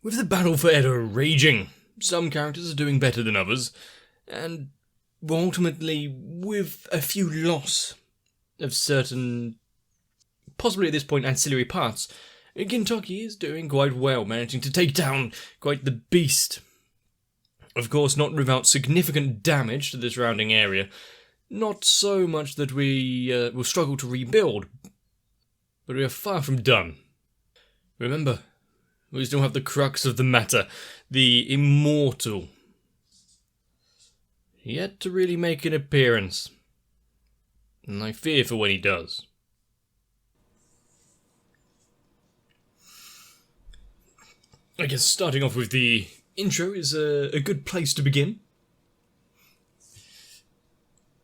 With the battle for Edo raging, some characters are doing better than others, and ultimately, with a few loss of certain, possibly at this point, ancillary parts, Gintoki is doing quite well, managing to take down quite the beast. Of course, not without significant damage to the surrounding area. Not so much that we will struggle to rebuild, but we are far from done. Remember, we still have the crux of the matter, the immortal, yet to really make an appearance, and I fear for when he does. I guess starting off with the intro is a good place to begin.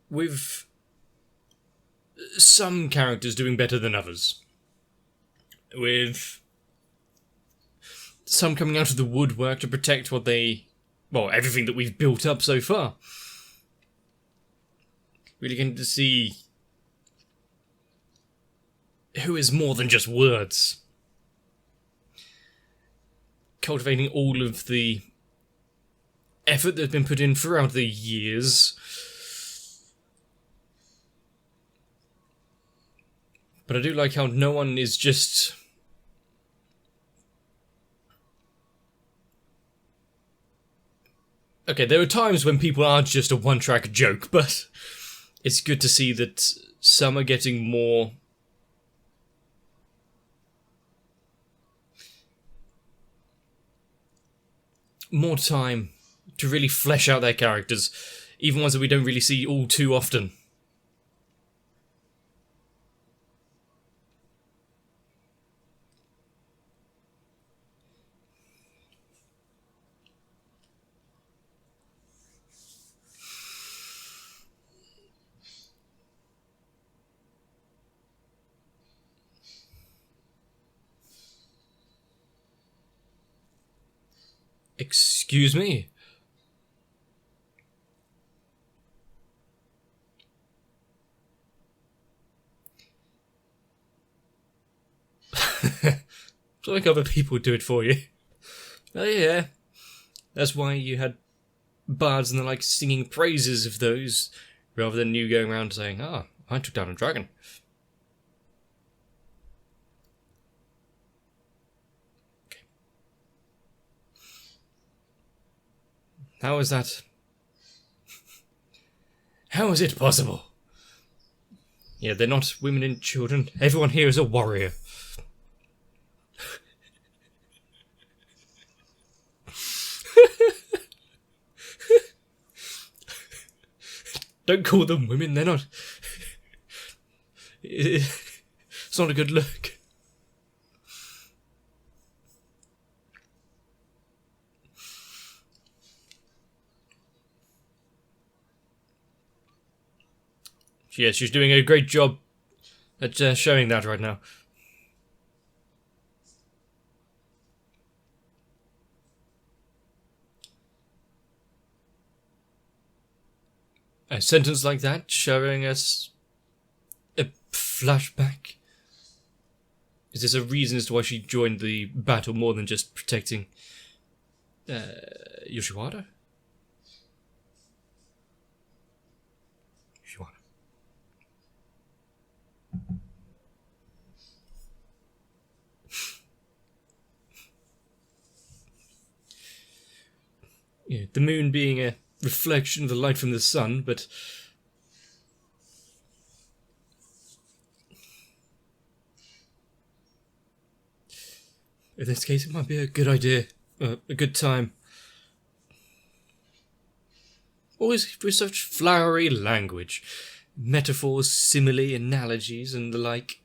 With some characters doing better than others. With some coming out of the woodwork to protect everything that we've built up so far. Really getting to see who is more than just words. Cultivating all of the effort that's been put in throughout the years. But I do like how no one is just... Okay, there are times when people are just a one-track joke, but it's good to see that some are getting more time to really flesh out their characters, even ones that we don't really see all too often. Excuse me? It's like other people do it for you. Oh yeah. That's why you had bards and the like singing praises of those, rather than you going around saying, I took down a dragon. How is that? How is it possible? Yeah, they're not women and children. Everyone here is a warrior. Don't call them women, they're not... It's not a good look. Yeah, she's doing a great job at showing that right now. A sentence like that showing us a flashback? Is this a reason as to why she joined the battle more than just protecting Yoshiwara? Yeah, the moon being a reflection of the light from the sun, but in this case it might be a good idea, a good time. Always with such flowery language, metaphors, simile, analogies, and the like.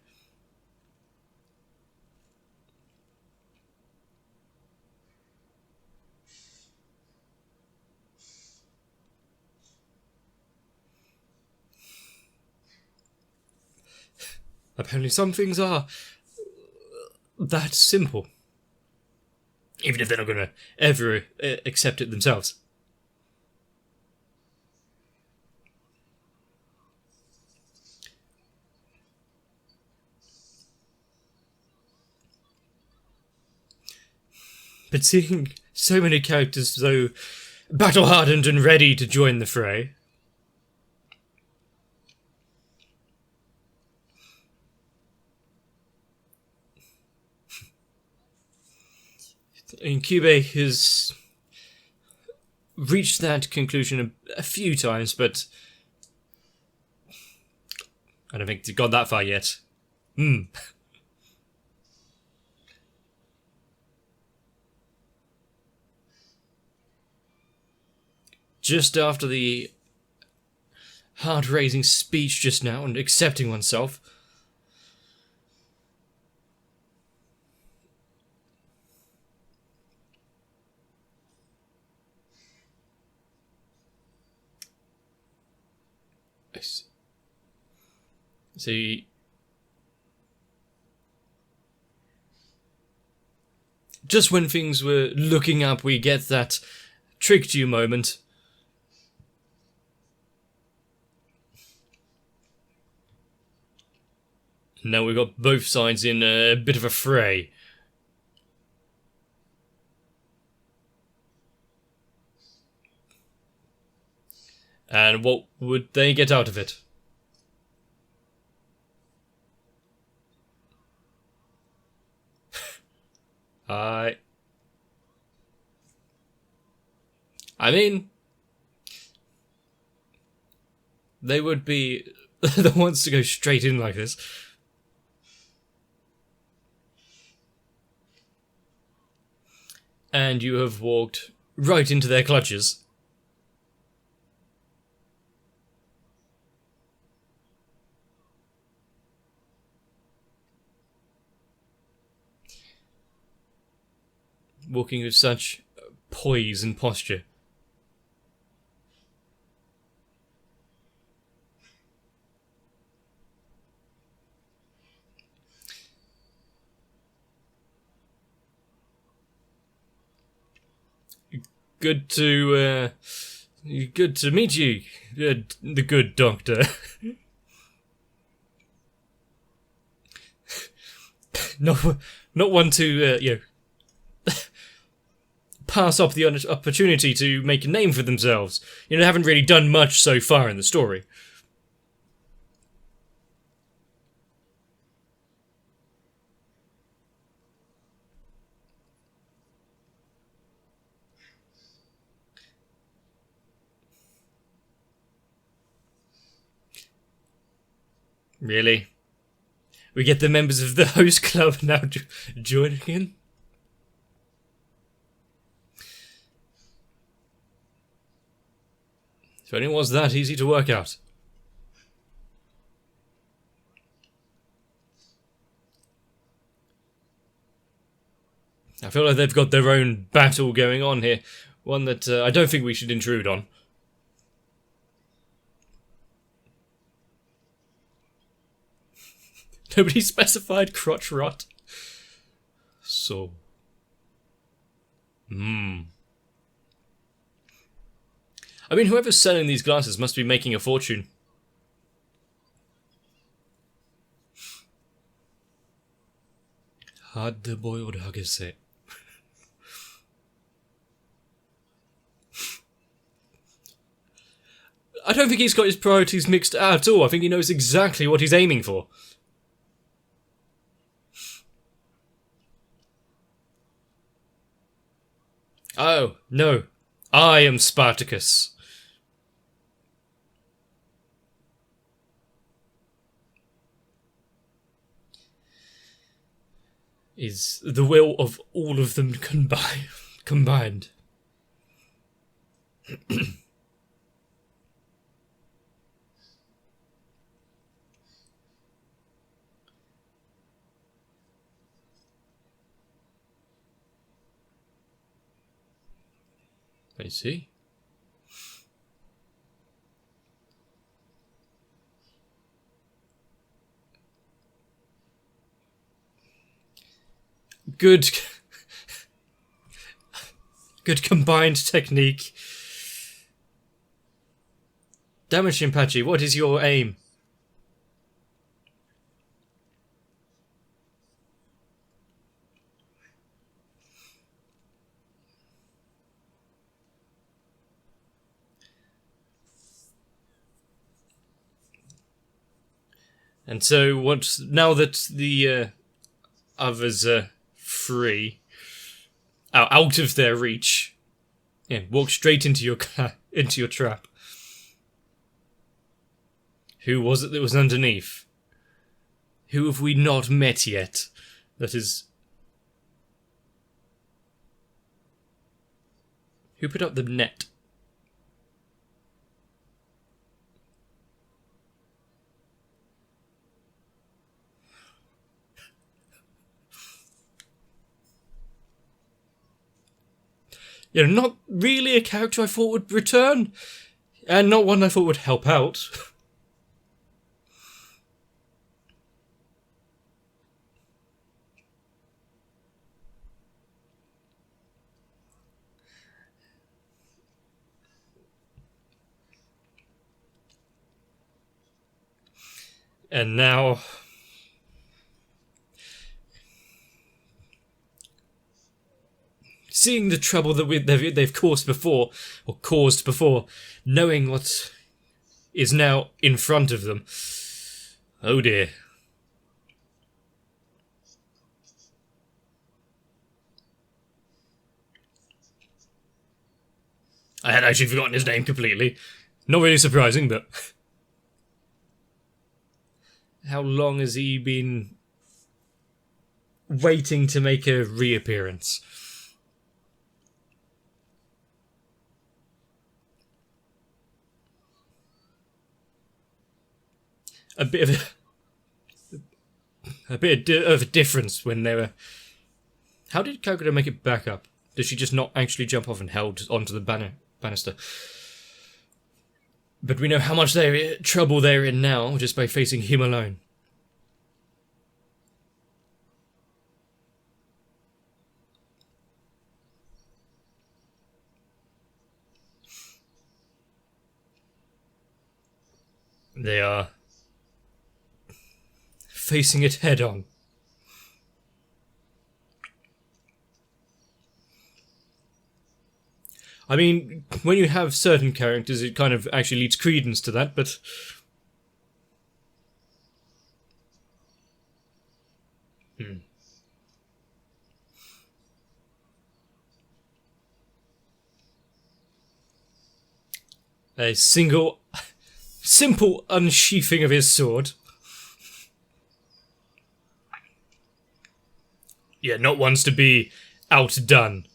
Apparently some things are that simple. Even if they're not going to ever accept it themselves. But seeing so many characters so battle-hardened and ready to join the fray... And Cube has reached that conclusion a few times, but I don't think it's got that far yet. Just after the heart-raising speech just now and accepting oneself, see, just when things were looking up, we get that tricked you moment. Now we've got both sides in a bit of a fray. And what would they get out of it? I mean, they would be the ones to go straight in like this. And you have walked right into their clutches. Walking with such poise and posture. Good to meet you, the good doctor. not one to pass up the opportunity to make a name for themselves. They haven't really done much so far in the story. Really? We get the members of the host club now joining in? If only it was that easy to work out. I feel like they've got their own battle going on here. One that I don't think we should intrude on. Nobody specified crotch rot. So. I mean, whoever's selling these glasses must be making a fortune. Hard-boiled hagase. I don't think he's got his priorities mixed at all. I think he knows exactly what he's aiming for. Oh, no. I am Spartacus. Is the will of all of them combined. I see. Good combined technique. Tamashii-hen, what is your aim? And so, now that the others are free, out of their reach, yeah, walk straight into your trap. Who was it that was underneath? Who have we not met yet? That is... Who put up the net? Not really a character I thought would return. And not one I thought would help out. And now... Seeing the trouble that they've caused before, knowing what is now in front of them. Oh dear. I had actually forgotten his name completely. Not really surprising, but... How long has he been waiting to make a reappearance? A bit of a difference when they were... How did Kagura make it back up? Did she just not actually jump off and held onto the banister? But we know how much trouble they're in now just by facing him alone. They are facing it head on. I mean, when you have certain characters, it kind of actually leads credence to that, but... A simple unsheathing of his sword. Yeah, not wants to be outdone.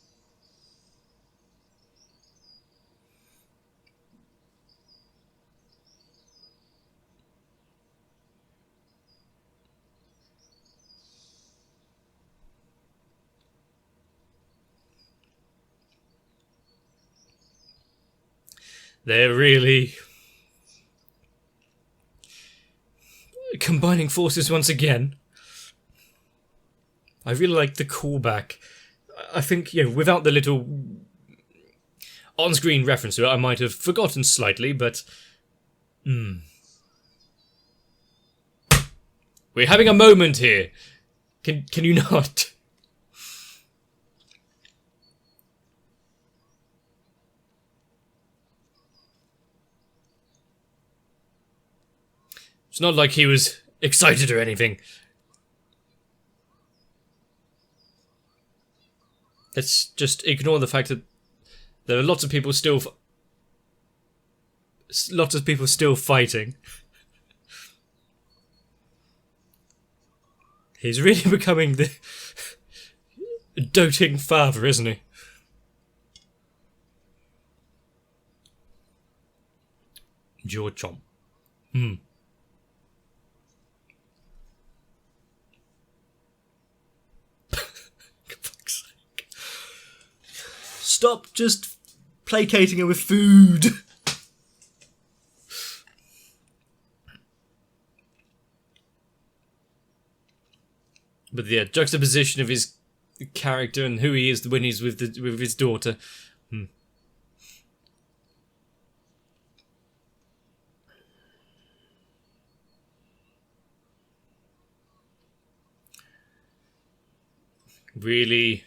They're really combining forces once again. I really like the callback. I think, without the little on-screen reference to it, I might have forgotten slightly, but... We're having a moment here. Can you not? It's not like he was excited or anything. Let's just ignore the fact that there are lots of people still fighting. He's really becoming the doting father, isn't he? Jaw chomp. Stop just placating her with food. But the juxtaposition of his character and who he is when he's with his daughter. Really,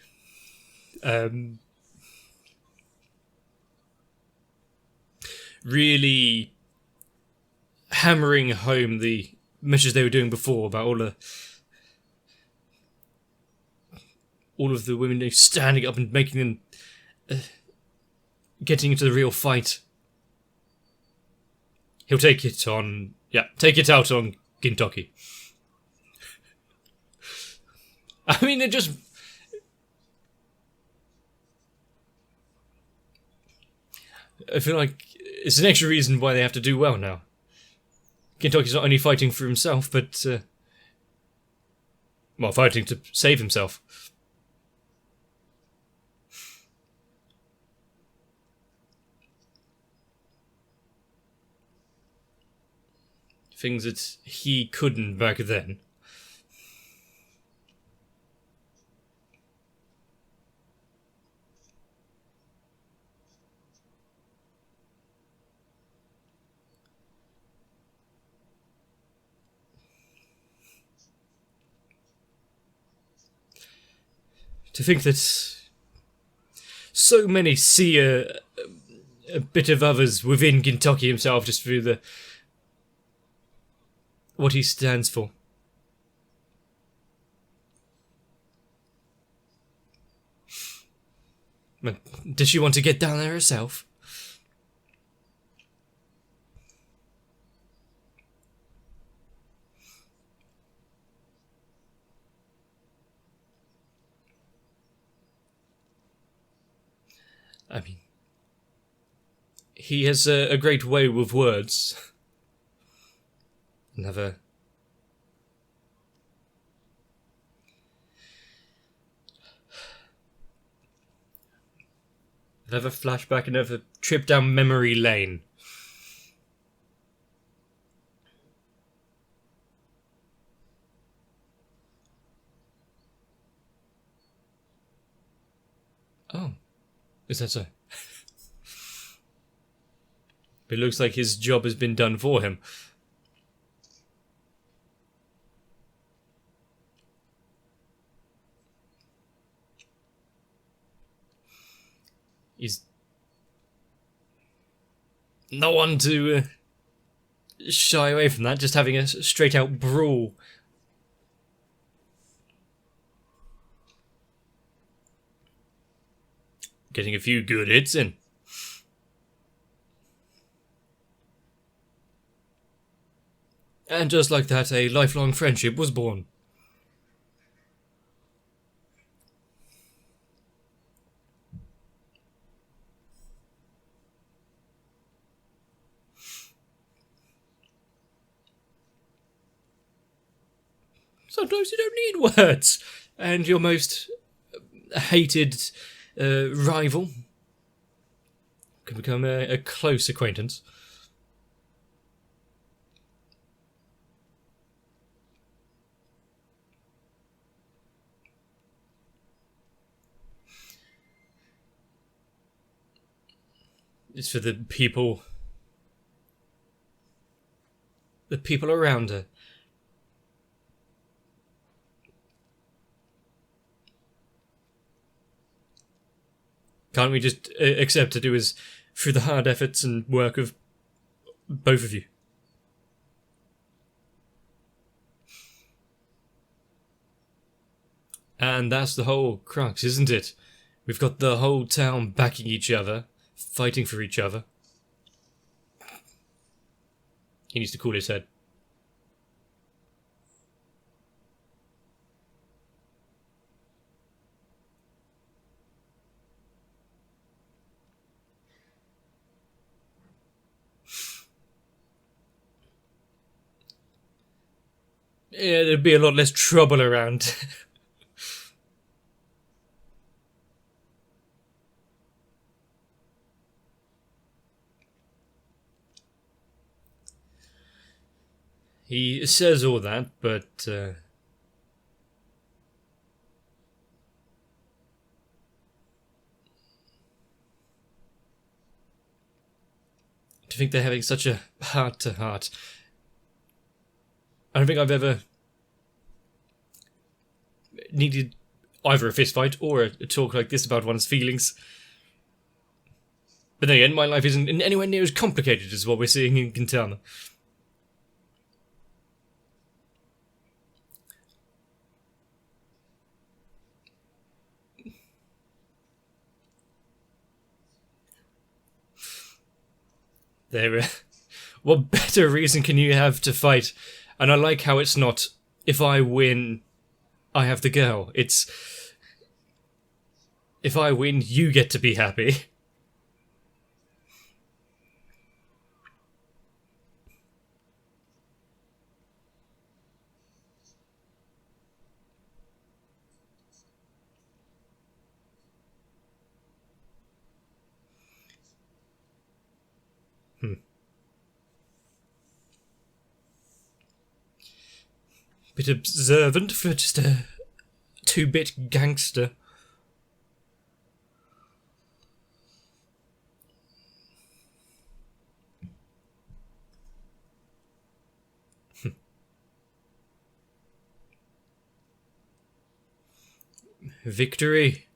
really hammering home the measures they were doing before about all of the women standing up and making them getting into the real fight. He'll take it out on Gintoki. I mean, I feel like it's an extra reason why they have to do well now. Gintoki's not only fighting for himself, but fighting to save himself. Things that he couldn't back then. To think that so many see a bit of others within Gintoki himself just through what he stands for. Does she want to get down there herself? I mean, he has a great way with words. Another flashback, another trip down memory lane. Oh, is that so? It looks like his job has been done for him. He's no one to shy away from that, just having a straight out brawl. Getting a few good hits in. And just like that, a lifelong friendship was born. Sometimes you don't need words, and your most hated rival can become a close acquaintance. It's for the people around her. Can't we just accept to do as through the hard efforts and work of both of you? And that's the whole crux, isn't it? We've got the whole town backing each other, fighting for each other. He needs to cool his head. Yeah, there'd be a lot less trouble around. He says all that, but to think they're having such a heart-to-heart. I don't think I've ever needed either a fist fight or a talk like this about one's feelings. But then again, my life isn't anywhere near as complicated as what we're seeing in Gintama. There. What better reason can you have to fight? And I like how it's not, if I win, I have the girl. It's, if I win, you get to be happy. Bit observant for just a 2-bit gangster. Victory.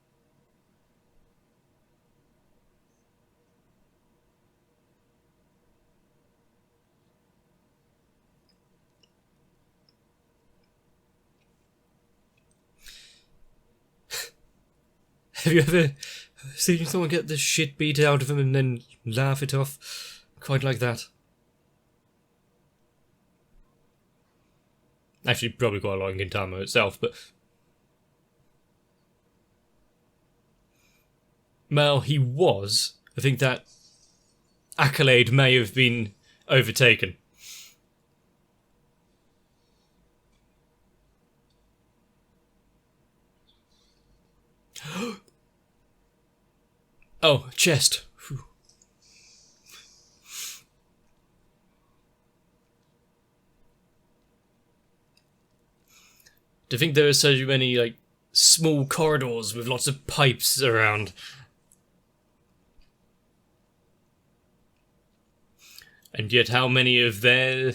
Have you ever seen someone get the shit beat out of them and then laugh it off? Quite like that. Actually, probably quite a lot in Gintama itself, but... Well, he was. I think that accolade may have been overtaken. Oh, chest. Whew. To think there are so many, like, small corridors with lots of pipes around. And yet how many of their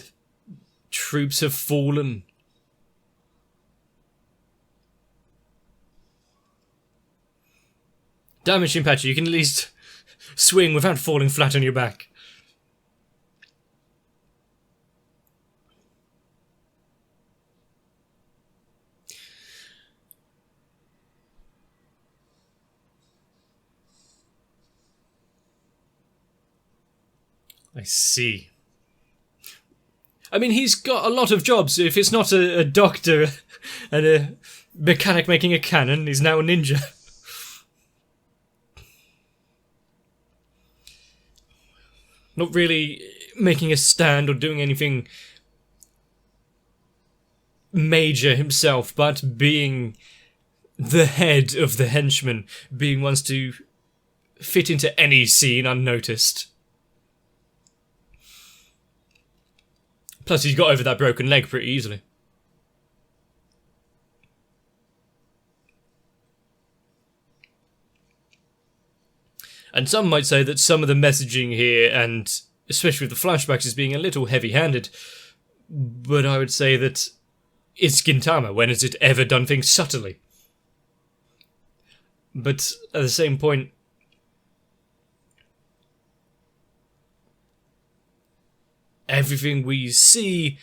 troops have fallen? Damn it, Shinpachi, you can at least swing without falling flat on your back. I see. I mean, he's got a lot of jobs. If it's not a doctor and a mechanic making a cannon, he's now a ninja. Not really making a stand or doing anything major himself, but being the head of the henchmen, being ones to fit into any scene unnoticed. Plus, he's got over that broken leg pretty easily. And some might say that some of the messaging here, and especially with the flashbacks, is being a little heavy-handed. But I would say that it's Gintama. When has it ever done things subtly? But at the same point, everything we see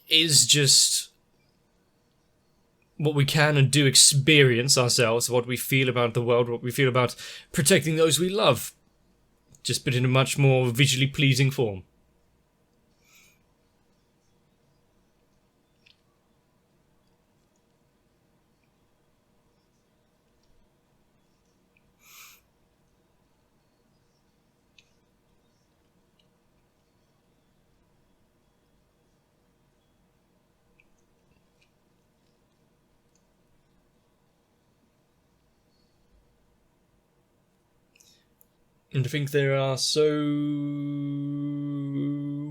is just what we can and do experience ourselves, what we feel about the world, what we feel about protecting those we love, just but in a much more visually pleasing form. And I think there are so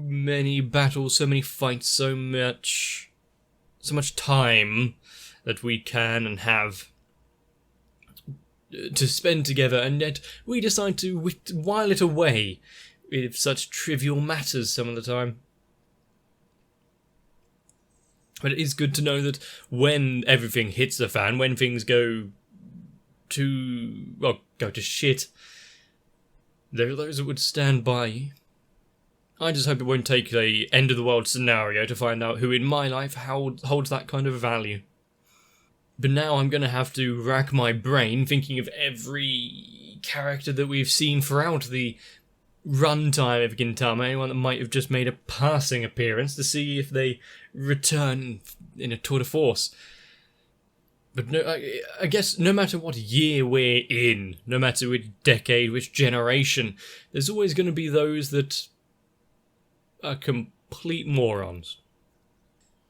many battles, so many fights, so much time that we can and have to spend together, and yet we decide to while it away with such trivial matters some of the time. But it is good to know that when everything hits the fan, when things go to shit, there are those that would stand by you. I just hope it won't take a end of the world scenario to find out who in my life holds that kind of value. But now I'm going to have to rack my brain thinking of every character that we've seen throughout the runtime of Gintama, anyone that might have just made a passing appearance, to see if they return in a tour de force. But no, I guess no matter what year we're in, no matter which decade, which generation, there's always going to be those that are complete morons.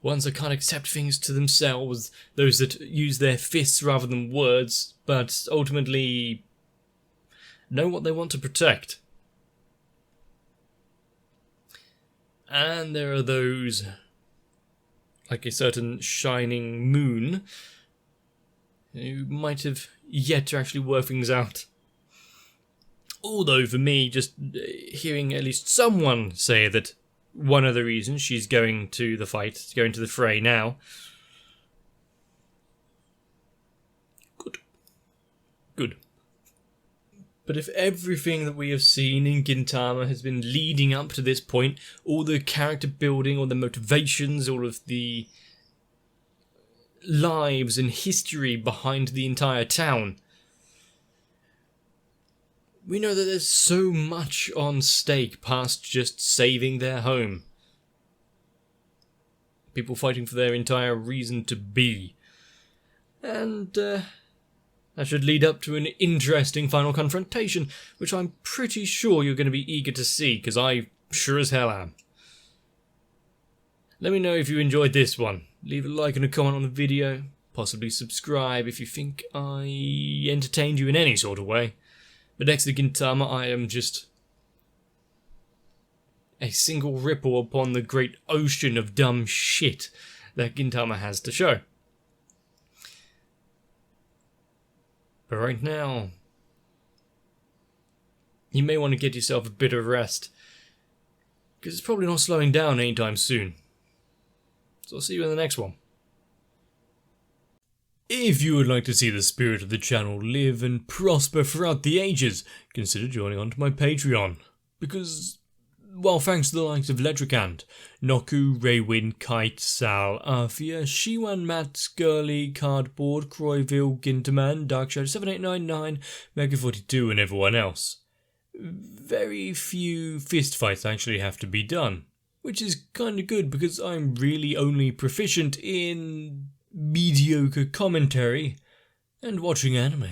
Ones that can't accept things to themselves, those that use their fists rather than words, but ultimately know what they want to protect. And there are those, like a certain shining moon, who might have yet to actually work things out. Although for me, just hearing at least someone say that one of the reasons she's going to the fight, going to the fray now. Good. But if everything that we have seen in Gintama has been leading up to this point, all the character building, all the motivations, all of the lives and history behind the entire town, we know that there's so much on stake past just saving their home. People fighting for their entire reason to be. And that should lead up to an interesting final confrontation, which I'm pretty sure you're going to be eager to see, because I sure as hell am. Let me know if you enjoyed this one. Leave a like and a comment on the video. Possibly subscribe if you think I entertained you in any sort of way. But next to Gintama, I am just a single ripple upon the great ocean of dumb shit that Gintama has to show. But right now, you may want to get yourself a bit of rest, because it's probably not slowing down anytime soon. So I'll see you in the next one. If you would like to see the spirit of the channel live and prosper throughout the ages, consider joining onto my Patreon. Because, well, thanks to the likes of Ledricand, Noku, Raywin, Kite, Sal, Arthia, Shiwan, Matt, Skirly, Cardboard, Croyville, Ginterman, Darkshadow7899, Mega42 and everyone else, very few fistfights actually have to be done. Which is kinda good because I'm really only proficient in mediocre commentary and watching anime.